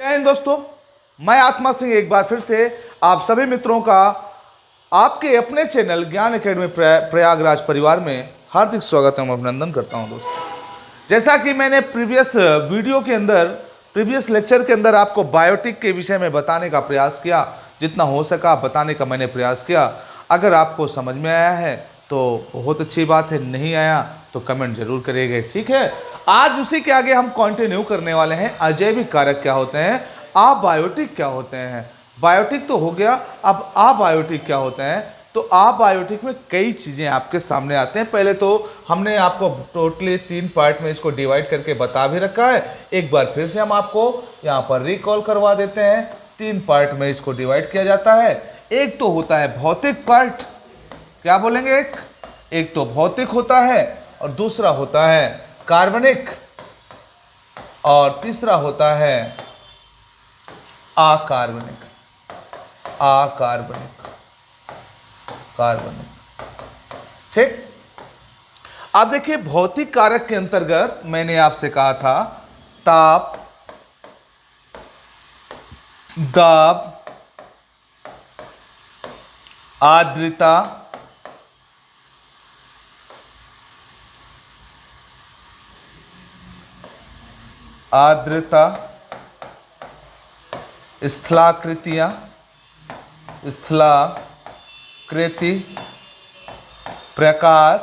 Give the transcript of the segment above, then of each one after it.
जय हिंद दोस्तों, मैं आत्मा सिंह एक बार फिर से आप सभी मित्रों का आपके अपने चैनल ज्ञान एकेडमी प्रयागराज परिवार में हार्दिक स्वागत एवं अभिनंदन करता हूं। दोस्तों, जैसा कि मैंने प्रीवियस लेक्चर के अंदर आपको बायोटिक के विषय में बताने का प्रयास किया, जितना हो सका बताने का मैंने प्रयास किया। अगर आपको समझ में आया है तो बहुत अच्छी बात है, नहीं आया तो कमेंट जरूर करिएगा, ठीक है। आज उसी के आगे हम कंटिन्यू करने वाले हैं। अजैविक कारक क्या होते हैं, अबायोटिक क्या होते हैं। बायोटिक तो हो गया, अब अबायोटिक क्या होते हैं। तो अबायोटिक में कई चीज़ें आपके सामने आते हैं। पहले तो हमने आपको टोटली 3 पार्ट में इसको डिवाइड करके बता भी रखा है। एक बार फिर से हम आपको यहाँ पर रिकॉल करवा देते हैं। 3 पार्ट में इसको डिवाइड किया जाता है। एक तो होता है भौतिक पार्ट, क्या बोलेंगे, एक तो भौतिक होता है और दूसरा होता है कार्बनिक और तीसरा होता है अकार्बनिक। ठीक। अब देखिए, भौतिक कारक के अंतर्गत मैंने आपसे कहा था ताप, दाब, आर्द्रता, स्थलाकृतियां, स्थलाकृति, प्रकाश,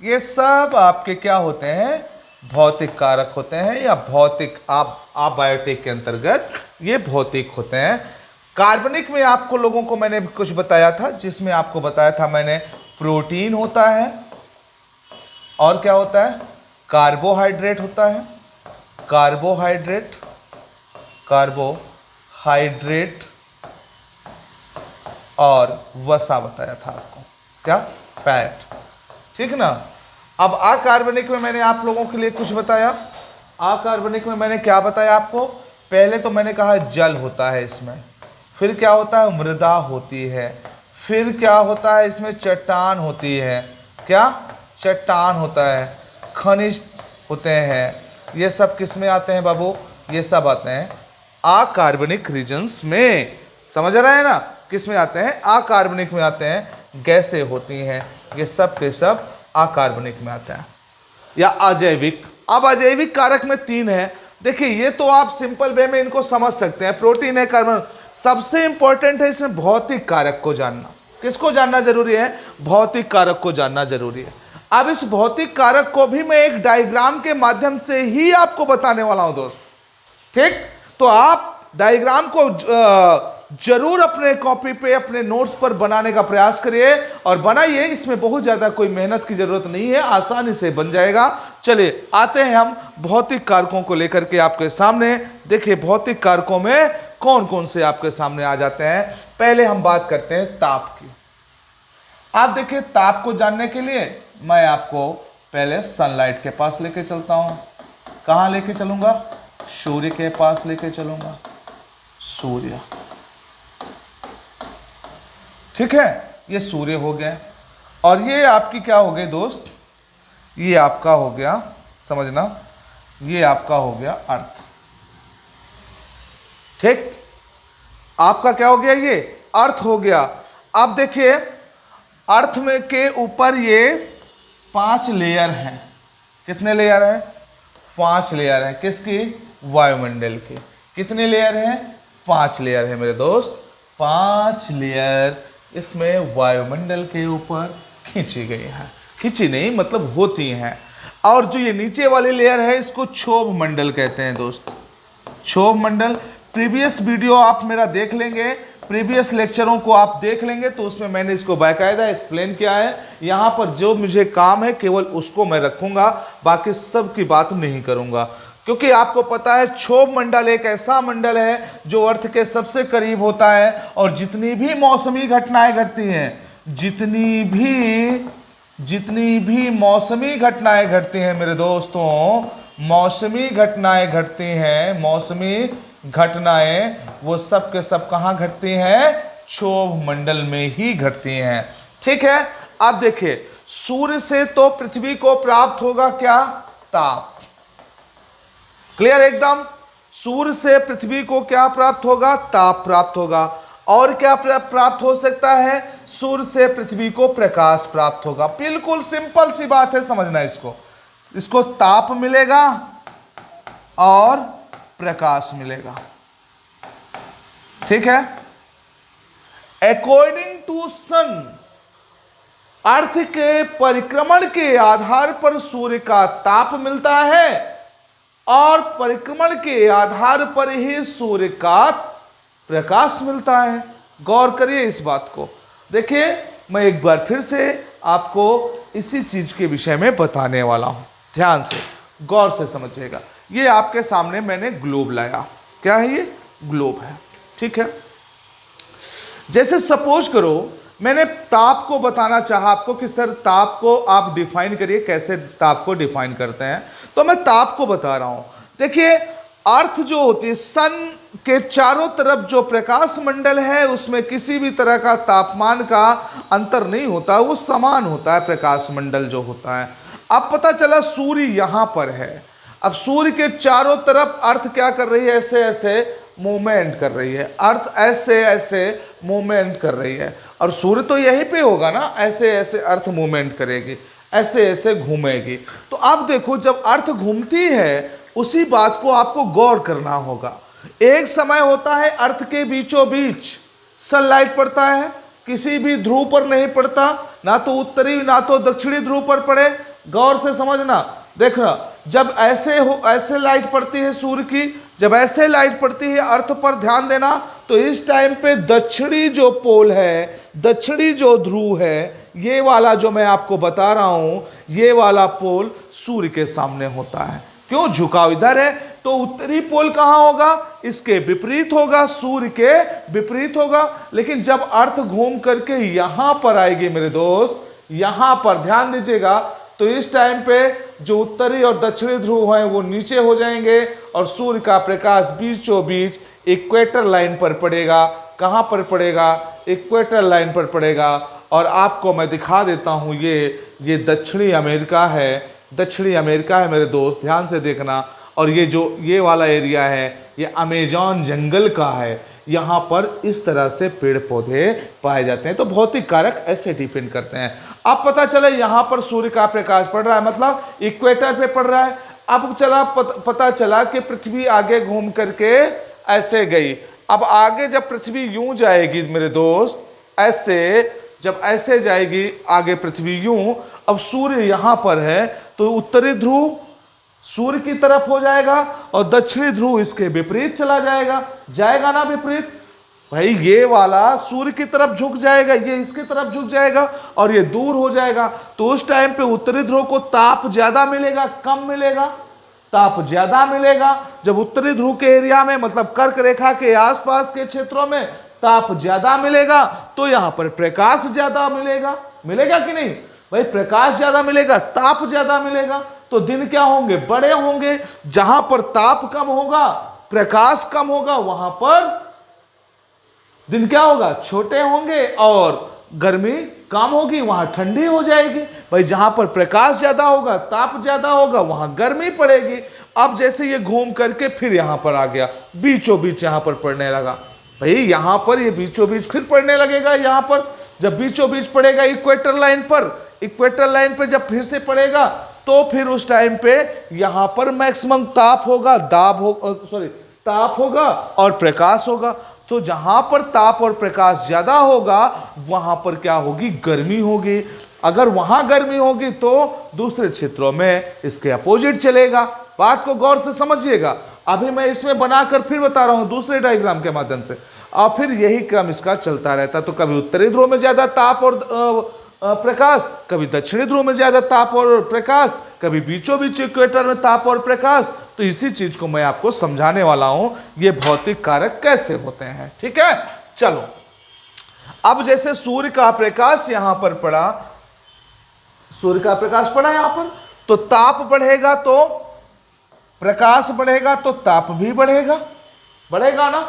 ये सब आपके क्या होते हैं, भौतिक कारक होते हैं या भौतिक अबायोटिक के अंतर्गत ये भौतिक होते हैं। कार्बनिक में आपको लोगों को मैंने कुछ बताया था, जिसमें आपको बताया था मैंने प्रोटीन होता है और क्या होता है, कार्बोहाइड्रेट होता है, कार्बोहाइड्रेट और वसा बताया था आपको, क्या, फैट, ठीक ना। अब अकार्बनिक में मैंने आप लोगों के लिए कुछ बताया। अकार्बनिक में मैंने क्या बताया आपको, पहले तो मैंने कहा जल होता है इसमें, फिर क्या होता है, मृदा होती है, फिर क्या होता है, इसमें चट्टान होती है, क्या, चट्टान होता है, खनिज होते हैं। ये सब किस में आते हैं बाबू, ये सब आते हैं अकार्बनिक रीजन्स में। समझ रहे हैं ना, किस में आते हैं, अकार्बनिक में आते हैं। गैसें होती हैं, ये सब के सब अकार्बनिक में आते हैं या अजैविक। अब अजैविक कारक में 3 है। देखिए, ये तो आप सिंपल वे में इनको समझ सकते हैं, प्रोटीन है, कार्बन। सबसे इंपॉर्टेंट है इसमें भौतिक कारक को जानना। किसको जानना जरूरी है, भौतिक कारक को जानना जरूरी है। अब इस भौतिक कारक को भी मैं एक डायग्राम के माध्यम से ही आपको बताने वाला हूं दोस्त, ठीक। तो आप डायग्राम को जरूर अपने कॉपी पे, अपने नोट्स पर बनाने का प्रयास करिए और बनाइए। इसमें बहुत ज्यादा कोई मेहनत की जरूरत नहीं है, आसानी से बन जाएगा। चलिए आते हैं हम भौतिक कारकों को लेकर के आपके सामने। देखिए, भौतिक कारकों में कौन कौन से आपके सामने आ जाते हैं। पहले हम बात करते हैं ताप की। आप देखिए, ताप को जानने के लिए मैं आपको पहले सनलाइट के पास लेके चलता हूं। कहां लेके चलूंगा, सूर्य के पास लेके चलूंगा, सूर्य, ठीक है। ये सूर्य हो गया और ये आपकी क्या हो गई दोस्त, ये आपका हो गया, समझना, ये आपका हो गया अर्थ, ठीक। आपका क्या हो गया, ये अर्थ हो गया। अब देखिए, अर्थ में के ऊपर ये 5 लेयर हैं। कितने लेयर हैं, 5 लेयर हैं। किसकी, वायुमंडल की। कितने लेयर हैं, 5 लेयर है मेरे दोस्त, 5 लेयर इसमें वायुमंडल के ऊपर खींची गई है। खींची नहीं, मतलब होती हैं। और जो ये नीचे वाली लेयर है, इसको क्षोभ मंडल कहते हैं दोस्त, क्षोभ मंडल। प्रीवियस वीडियो आप मेरा देख लेंगे, प्रीवियस लेक्चरों को आप देख लेंगे, तो उसमें मैंने इसको बाकायदा एक्सप्लेन किया है। यहाँ पर जो मुझे काम है केवल उसको मैं रखूंगा, बाकी सब की बात नहीं करूंगा, क्योंकि आपको पता है क्षोभ मंडल एक ऐसा मंडल है जो अर्थ के सबसे करीब होता है। और जितनी भी मौसमी घटनाएं घटती हैं, जितनी भी मौसमी घटनाएं घटती हैं मेरे दोस्तों, मौसमी घटनाएं घटती हैं, मौसमी घटनाएं वो सब के सब कहाँ घटती हैं, क्षोभ मंडल में ही घटती हैं, ठीक है। अब देखिए, सूर्य से तो पृथ्वी को प्राप्त होगा क्या, ताप। क्लियर एकदम। सूर्य से पृथ्वी को क्या प्राप्त होगा? ताप प्राप्त होगा। और क्या प्राप्त हो सकता है? सूर्य से पृथ्वी को प्रकाश प्राप्त होगा। बिल्कुल सिंपल सी बात है, समझना इसको ताप मिलेगा और प्रकाश मिलेगा। ठीक है। अकॉर्डिंग टू सन, अर्थ के परिक्रमण के आधार पर सूर्य का ताप मिलता है और परिक्रमण के आधार पर ही सूर्य का प्रकाश मिलता है। गौर करिए इस बात को। देखिए, मैं एक बार फिर से आपको इसी चीज के विषय में बताने वाला हूं। ध्यान से गौर से समझिएगा। ये आपके सामने मैंने ग्लोब लाया। क्या है ये? ग्लोब है। ठीक है। जैसे सपोज करो मैंने ताप को बताना चाहा आपको कि सर ताप को आप डिफाइन करिए, कैसे ताप को डिफाइन करते हैं, तो मैं ताप को बता रहा हूं। देखिए, अर्थ जो होती है, सन के चारों तरफ जो प्रकाश मंडल है उसमें किसी भी तरह का तापमान का अंतर नहीं होता, वो समान होता है प्रकाश मंडल जो होता है। अब पता चला सूर्य यहां पर है। अब सूर्य के चारों तरफ अर्थ क्या कर रही है? ऐसे ऐसे मूवमेंट कर रही है। अर्थ ऐसे ऐसे मूवमेंट कर रही है और सूर्य तो यहीं पे होगा ना, ऐसे ऐसे अर्थ मूवमेंट करेगी, ऐसे ऐसे घूमेगी। तो अब देखो, जब अर्थ घूमती है उसी बात को आपको गौर करना होगा। एक समय होता है अर्थ के बीचों बीच सनलाइट पड़ता है, किसी भी ध्रुव पर नहीं पड़ता, ना तो उत्तरी ना तो दक्षिणी ध्रुव पर पड़े। गौर से समझना। देखना, जब ऐसे लाइट पड़ती है सूर्य की, जब ऐसे लाइट पड़ती है अर्थ पर, ध्यान देना, तो इस टाइम पे दक्षिणी जो पोल है, दक्षिणी जो ध्रुव है, ये वाला जो मैं आपको बता रहा हूं, ये वाला पोल सूर्य के सामने होता है। क्यों? झुकाव इधर है, तो उत्तरी पोल कहां होगा? इसके विपरीत होगा, सूर्य के विपरीत होगा। लेकिन जब अर्थ घूम करके यहां पर आएगी मेरे दोस्त, यहां पर ध्यान दीजिएगा, तो इस टाइम पे जो उत्तरी और दक्षिणी ध्रुव हैं वो नीचे हो जाएंगे और सूर्य का प्रकाश बीचों बीच इक्वेटर लाइन पर पड़ेगा। कहां पर पड़ेगा? इक्वेटर लाइन पर पड़ेगा। और आपको मैं दिखा देता हूं, ये दक्षिणी अमेरिका है, दक्षिणी अमेरिका है मेरे दोस्त, ध्यान से देखना। और ये वाला एरिया है, ये अमेजॉन जंगल का है। यहाँ पर इस तरह से पेड़ पौधे पाए जाते हैं। तो भौतिक कारक ऐसे डिपेंड करते हैं। अब पता चला यहाँ पर सूर्य का प्रकाश पड़ रहा है, मतलब इक्वेटर पे पड़ रहा है। अब पता चला कि पृथ्वी आगे घूम करके ऐसे गई। अब आगे जब पृथ्वी यूं जाएगी मेरे दोस्त, ऐसे जब ऐसे जाएगी आगे पृथ्वी यूं, अब सूर्य यहाँ पर है तो उत्तरी ध्रुव सूर्य की तरफ हो जाएगा और दक्षिणी ध्रुव इसके विपरीत चला जाएगा ना विपरीत। भाई ये वाला सूर्य की तरफ झुक जाएगा, ये इसकी तरफ झुक जाएगा और ये दूर हो जाएगा। तो उस टाइम पे उत्तरी ध्रुव को ताप ज्यादा मिलेगा, कम मिलेगा? ताप ज्यादा मिलेगा। जब उत्तरी ध्रुव के एरिया में, मतलब कर्क रेखा के आसपास के क्षेत्रों में ताप ज्यादा मिलेगा, तो यहां पर प्रकाश ज्यादा मिलेगा कि नहीं? भाई प्रकाश ज्यादा मिलेगा, ताप ज्यादा मिलेगा, तो दिन क्या होंगे? बड़े होंगे। जहां पर ताप कम होगा, प्रकाश कम होगा, वहां पर दिन क्या होगा? छोटे होंगे और गर्मी कम होगी, वहां ठंडी हो जाएगी। भाई जहां पर प्रकाश ज्यादा होगा, ताप ज्यादा होगा, वहां गर्मी पड़ेगी। अब जैसे ये घूम करके फिर यहां पर आ गया, बीचों बीच यहां पर पड़ने लगा। भाई यहां पर ये बीचों बीच फिर पड़ने लगेगा। यहां पर जब बीचों बीच पड़ेगा इक्वेटर लाइन पर जब फिर से पड़ेगा, तो फिर उस टाइम पे यहां पर मैक्सिमम ताप होगा, ताप होगा और प्रकाश होगा। तो जहां पर ताप और प्रकाश ज्यादा होगा, वहां पर क्या होगी? गर्मी होगी। अगर वहां गर्मी होगी तो दूसरे क्षेत्रों में इसके अपोजिट चलेगा। बात को गौर से समझिएगा। अभी मैं इसमें बनाकर फिर बता रहा हूं दूसरे डायग्राम के माध्यम से, और फिर यही क्रम इसका चलता रहता। तो कभी उत्तरी ध्रुव में ज्यादा ताप और प्रकाश, कभी दक्षिणी ध्रुव में ज्यादा ताप और प्रकाश, कभी बीचों बीच इक्वेटर में ताप और प्रकाश। तो इसी चीज को मैं आपको समझाने वाला हूं, ये भौतिक कारक कैसे होते हैं। ठीक है, चलो। अब जैसे सूर्य का प्रकाश यहां पर पड़ा, सूर्य का प्रकाश पड़ा यहां पर, तो ताप बढ़ेगा तो प्रकाश बढ़ेगा, तो ताप भी बढ़ेगा ना।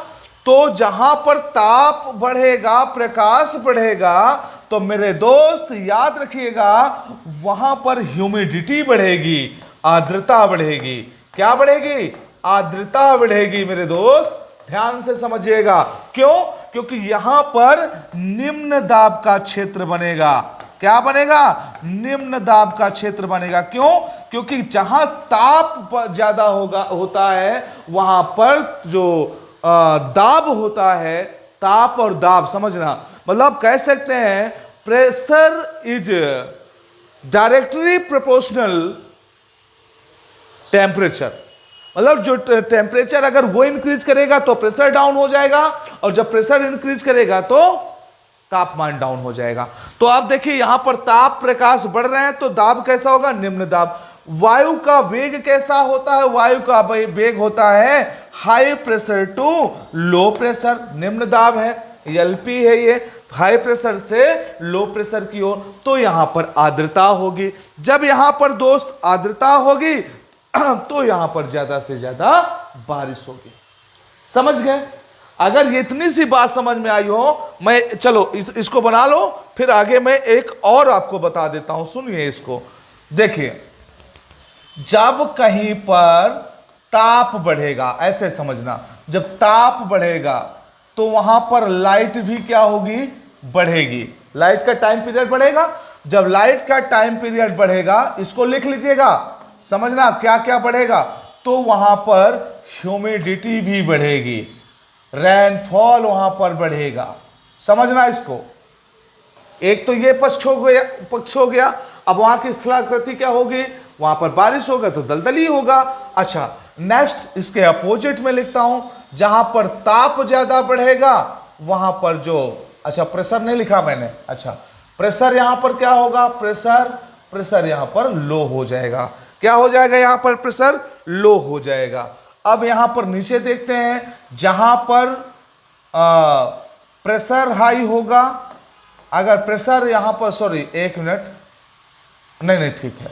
तो जहां पर ताप बढ़ेगा, प्रकाश बढ़ेगा, तो मेरे दोस्त याद रखिएगा वहां पर ह्यूमिडिटी बढ़ेगी, आर्द्रता बढ़ेगी। क्या बढ़ेगी? आर्द्रता बढ़ेगी मेरे दोस्त, ध्यान से समझिएगा। क्यों? क्योंकि यहां पर निम्न दाब का क्षेत्र बनेगा। क्या बनेगा? निम्न दाब का क्षेत्र बनेगा। क्यों? क्योंकि जहां ताप ज्यादा होता है वहां पर जो दाब होता है, ताप और दाब समझना, मतलब कह सकते हैं pressure is directly proportional temperature. मतलब जो टेम्परेचर अगर वो इंक्रीज करेगा तो प्रेशर डाउन हो जाएगा, और जब प्रेशर इंक्रीज करेगा तो तापमान डाउन हो जाएगा। तो आप देखिए यहां पर ताप प्रकाश बढ़ रहे हैं तो दाब कैसा होगा? निम्न दाब। वायु का वेग कैसा होता है? वायु का वेग होता है high pressure to low pressure, निम्न दाब है, एलपी है ये, हाई प्रेशर से लो प्रेशर की ओर। तो यहां पर आर्द्रता होगी। जब यहां पर दोस्त आर्द्रता होगी तो यहां पर ज्यादा से ज्यादा बारिश होगी। समझ गए? अगर ये इतनी सी बात समझ में आई हो, मैं चलो इसको बना लो, फिर आगे मैं एक और आपको बता देता हूं। सुनिए इसको, देखिए जब कहीं पर ताप बढ़ेगा, ऐसे समझना, जब ताप बढ़ेगा तो वहां पर लाइट भी क्या होगी? बढ़ेगी। लाइट का टाइम पीरियड बढ़ेगा। जब लाइट का टाइम पीरियड बढ़ेगा, इसको लिख लीजिएगा, समझना क्या क्या बढ़ेगा। तो वहां पर ह्यूमिडिटी भी बढ़ेगी, रेनफॉल वहां पर बढ़ेगा। समझना इसको। एक तो ये पक्ष हो गया। अब वहां की स्थलाकृति क्या होगी? वहां पर बारिश होगा तो दलदली होगा। अच्छा, नेक्स्ट इसके अपोजिट में लिखता हूं, जहां पर ताप ज्यादा बढ़ेगा वहां पर जो, अच्छा प्रेशर नहीं लिखा मैंने, अच्छा प्रेशर यहां पर क्या होगा? प्रेशर यहां पर लो हो जाएगा। क्या हो जाएगा? यहां पर प्रेशर लो हो जाएगा। अब यहां पर नीचे देखते हैं, जहां पर प्रेशर हाई होगा, अगर प्रेशर यहां पर, सॉरी एक मिनट, नहीं ठीक है,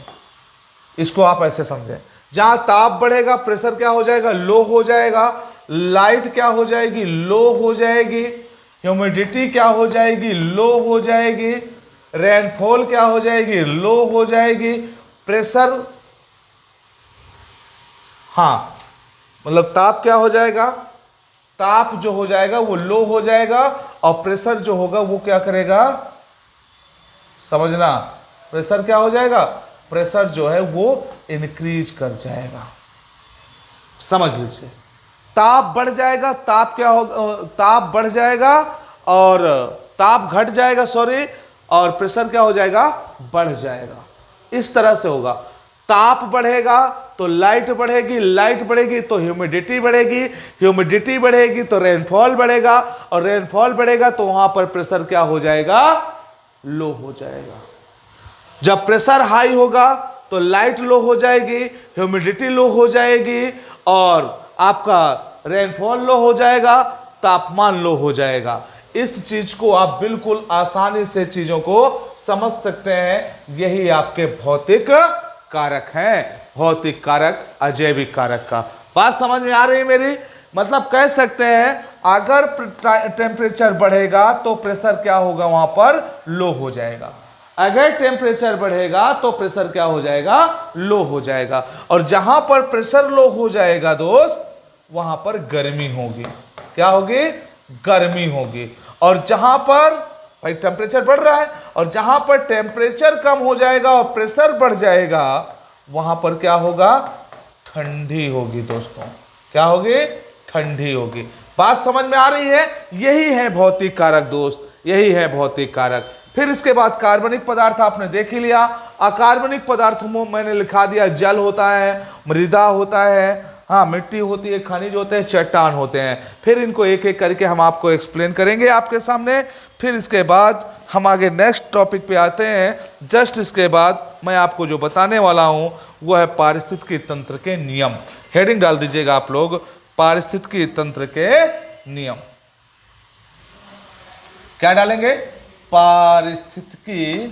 इसको आप ऐसे समझें, जहां ताप बढ़ेगा प्रेशर क्या हो जाएगा? लो हो जाएगा। लाइट क्या हो जाएगी? लो हो जाएगी। ह्यूमिडिटी क्या हो जाएगी? लो हो जाएगी। रेनफॉल क्या हो जाएगी? लो हो जाएगी। प्रेशर, हाँ मतलब ताप क्या हो जाएगा? ताप जो हो जाएगा वो लो हो जाएगा, और प्रेशर जो होगा वो क्या करेगा? समझना, प्रेशर क्या हो जाएगा? प्रेशर जो है वो इंक्रीज कर जाएगा। समझ लीजिए, ताप बढ़ जाएगा, ताप क्या होगा? ताप बढ़ जाएगा और ताप घट जाएगा, सॉरी, और प्रेशर क्या हो जाएगा? बढ़ जाएगा। इस तरह से होगा। ताप बढ़ेगा तो लाइट बढ़ेगी, लाइट बढ़ेगी तो ह्यूमिडिटी बढ़ेगी, ह्यूमिडिटी बढ़ेगी तो रेनफॉल बढ़ेगा, और रेनफॉल बढ़ेगा तो वहां पर प्रेशर क्या हो जाएगा? लो हो जाएगा। जब प्रेशर हाई होगा तो लाइट लो हो जाएगी, ह्यूमिडिटी लो हो जाएगी, और आपका रेनफॉल लो हो जाएगा, तापमान लो हो जाएगा। इस चीज को आप बिल्कुल आसानी से चीजों को समझ सकते हैं। यही आपके भौतिक कारक हैं, भौतिक कारक, अजैविक कारक का। बात समझ में आ रही है मेरी? मतलब कह सकते हैं अगर टेम्परेचर बढ़ेगा तो प्रेशर क्या होगा? वहां पर लो हो जाएगा। अगर टेम्परेचर बढ़ेगा तो प्रेशर क्या हो जाएगा? लो हो जाएगा। और जहां पर प्रेशर लो हो जाएगा दोस्त, वहां पर गर्मी होगी। क्या होगी? गर्मी होगी। और जहां पर भाई टेम्परेचर बढ़ रहा है, और जहां पर टेम्परेचर कम हो जाएगा और प्रेशर बढ़ जाएगा, वहां पर क्या होगा? ठंडी होगी दोस्तों। क्या होगी? ठंडी होगी। बात समझ में आ रही है? यही है भौतिक कारक दोस्त, यही है भौतिक कारक। फिर इसके बाद कार्बनिक पदार्थ आपने देख ही लिया। अकार्बनिक पदार्थों में मैंने लिखा दिया, जल होता है, मृदा होता है, हाँ मिट्टी होती है, खनिज होते हैं, चट्टान होते हैं। फिर इनको एक एक करके हम आपको एक्सप्लेन करेंगे आपके सामने। फिर इसके बाद हम आगे नेक्स्ट टॉपिक पे आते हैं। जस्ट इसके बाद मैं आपको जो बताने वाला हूँ वो है पारिस्थितिकी तंत्र के नियम। हेडिंग डाल दीजिएगा आप लोग, पारिस्थितिकी तंत्र के नियम। क्या डालेंगे? पारिस्थितिकी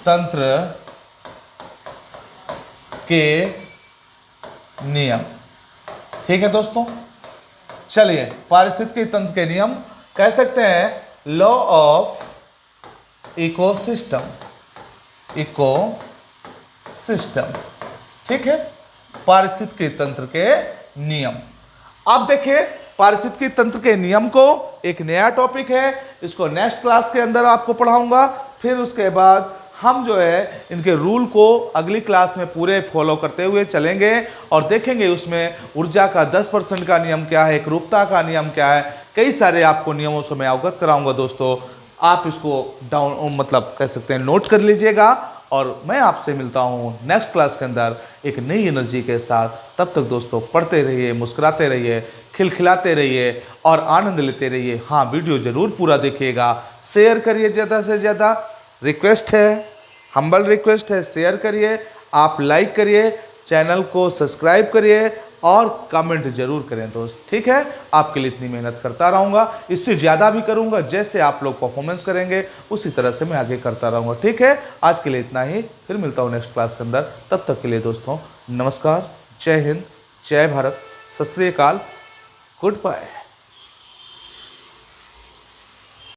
तंत्र के नियम। ठीक है दोस्तों, चलिए पारिस्थितिकी तंत्र के नियम कह सकते हैं लॉ ऑफ इकोसिस्टम, सिस्टम। ठीक है, पारिस्थितिकी तंत्र के नियम। अब देखिए पारिस्थितिकी तंत्र के नियम को एक नया टॉपिक है, इसको नेक्स्ट क्लास के अंदर आपको पढ़ाऊंगा। फिर उसके बाद हम जो है इनके रूल को अगली क्लास में पूरे फॉलो करते हुए चलेंगे और देखेंगे उसमें ऊर्जा का 10% का नियम क्या है, एकरूपता का नियम क्या है, कई सारे आपको नियमों से मैं अवगत कराऊंगा दोस्तों। आप इसको मतलब कह सकते हैं नोट कर लीजिएगा और मैं आपसे मिलता हूँ नेक्स्ट क्लास के अंदर एक नई एनर्जी के साथ। तब तक दोस्तों पढ़ते रहिए, मुस्कुराते रहिए, खिलखिलाते रहिए और आनंद लेते रहिए। हाँ, वीडियो ज़रूर पूरा देखिएगा, शेयर करिए ज़्यादा से ज़्यादा, रिक्वेस्ट है, हम्बल रिक्वेस्ट है, शेयर करिए, आप लाइक करिए, चैनल को सब्सक्राइब करिए और कमेंट जरूर करें दोस्त। ठीक है, आपके लिए इतनी मेहनत करता रहूँगा, इससे ज़्यादा भी करूँगा। जैसे आप लोग परफॉर्मेंस करेंगे उसी तरह से मैं आगे करता रहूँगा। ठीक है, आज के लिए इतना ही, फिर मिलता हूँ नेक्स्ट क्लास के अंदर। तब तक के लिए दोस्तों नमस्कार, जय हिंद, जय भारत, सत श्री अकाल, गुड बाय।